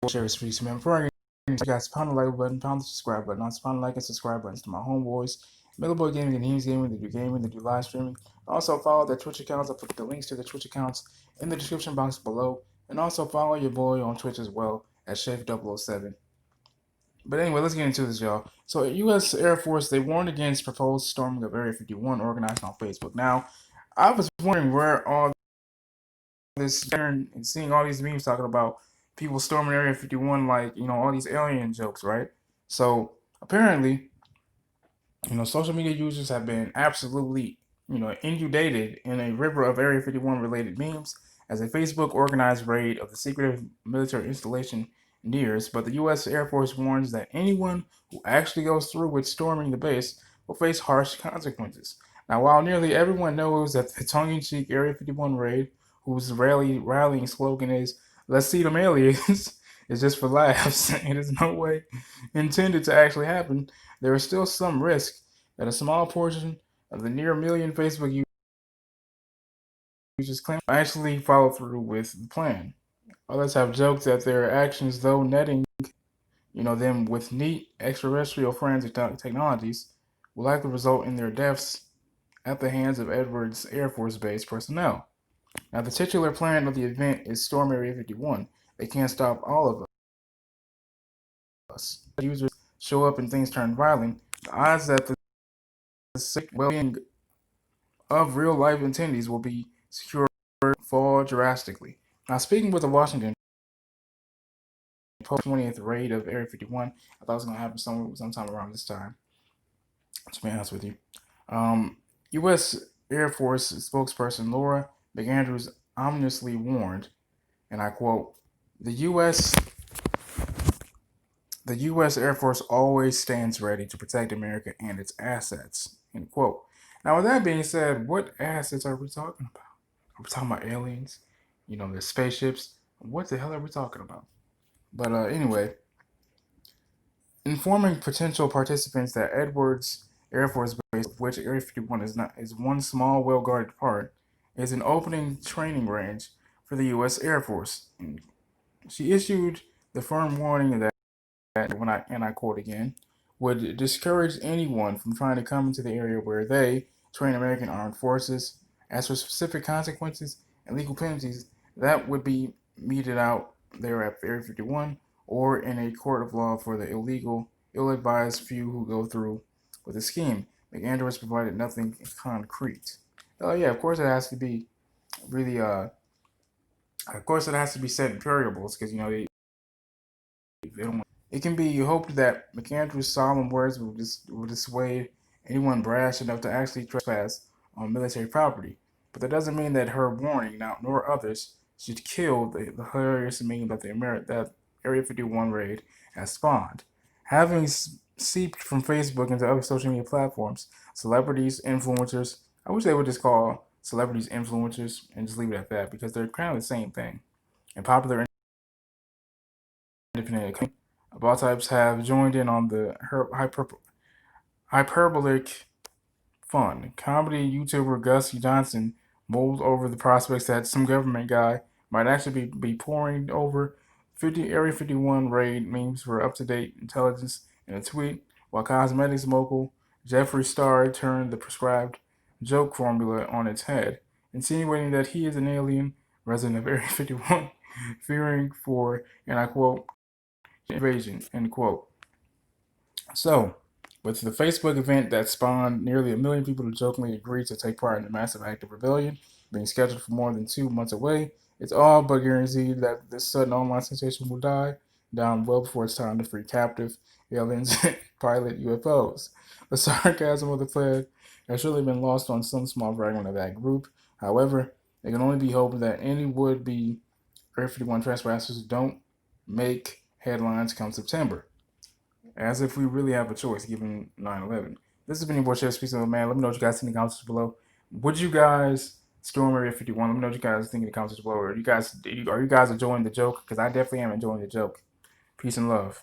share this piece, man. Before I get into it, guys, pound the like button, pound the subscribe button. Also, pound the like and subscribe buttons to my homeboys, Millaboy Gaming and Heemz Gaming. They do gaming, they do live streaming. Also, follow their Twitch accounts. I'll put the links to the Twitch accounts in the description box below. And also, follow your boy on Twitch as well at Chef007. But anyway, let's get into this, y'all. So, U.S. Air Force, they warned against proposed storming of Area 51 organized on Facebook. Now, I was wondering where all this and seeing all these memes talking about people storming Area 51, like, all these alien jokes, right? So, apparently, social media users have been absolutely, inundated in a river of Area 51 related memes as a Facebook organized raid of the secretive military installation nears. But the U.S. Air Force warns that anyone who actually goes through with storming the base will face harsh consequences. Now, while nearly everyone knows that the tongue-in-cheek Area 51 raid, whose rallying slogan is "Let's see them aliens," is just for laughs and is no way intended to actually happen, there is still some risk that a small portion of the near million Facebook users claim to actually follow through with the plan. Others have joked that their actions, though netting them with neat extraterrestrial forensic technologies, will likely result in their deaths at the hands of Edwards Air Force Base personnel. Now, the titular plan of the event is Storm Area 51. They can't stop all of us. Users show up and things turn violent. The odds that the well-being of real-life attendees will be secure fall drastically. Now, speaking with the Washington Post 20th raid of Area 51, I thought it was going to happen sometime around this time. To be honest with you, U.S. Air Force spokesperson Laura McAndrews ominously warned, and I quote, "The U.S. Air Force always stands ready to protect America and its assets." End quote. Now, with that being said, what assets are we talking about? Are we talking about aliens? The spaceships? What the hell are we talking about? But anyway, informing potential participants that Edwards Air Force Base, of which Area 51 is one small, well-guarded part, is an opening training range for the U.S. Air Force. And she issued the firm warning that, and I quote again, would discourage anyone from trying to come into the area where they train American armed forces. As for specific consequences and legal penalties, that would be meted out there at Area 51 or in a court of law for the ill-advised few who go through with the scheme. McAndrews provided nothing concrete. Yeah, of course it has to be really, of course it has to be set in variables because, they don't. It can be hoped that McAndrews' solemn words will dissuade anyone brash enough to actually trespass on military property. But that doesn't mean that her warning, now nor others, should kill the hilarious meme that that Area 51 raid has spawned. Having seeped from Facebook into other social media platforms, celebrities, influencers, I wish they would just call celebrities influencers and just leave it at that because they're kind of the same thing. And popular independent of all types have joined in on the hyperbolic fun. Comedy YouTuber Gus Johnson mulled over the prospects that some government guy might actually be pouring over Area 51 raid memes for up-to-date intelligence in a tweet, while cosmetics mogul Jeffree Star turned the prescribed joke formula on its head, insinuating that he is an alien resident of Area 51, fearing for, and I quote, invasion, end quote. So, with the Facebook event that spawned nearly 1 million people to jokingly agree to take part in the massive act of rebellion being scheduled for more than 2 months away, it's all but guaranteed that this sudden online sensation will die down well before it's time to free captive aliens and pilot UFOs. The sarcasm of the thread has surely been lost on some small fragment of that group. However, it can only be hoped that any would-be Area 51 trespassers don't make headlines come September. As if we really have a choice given 9/11. This has been your boy Chef Speaks of a Man. Let me know what you guys think in the comments below. Would you guys storm Area 51? Let me know what you guys think in the comments below. Are you guys enjoying the joke? Because I definitely am enjoying the joke. Peace and love.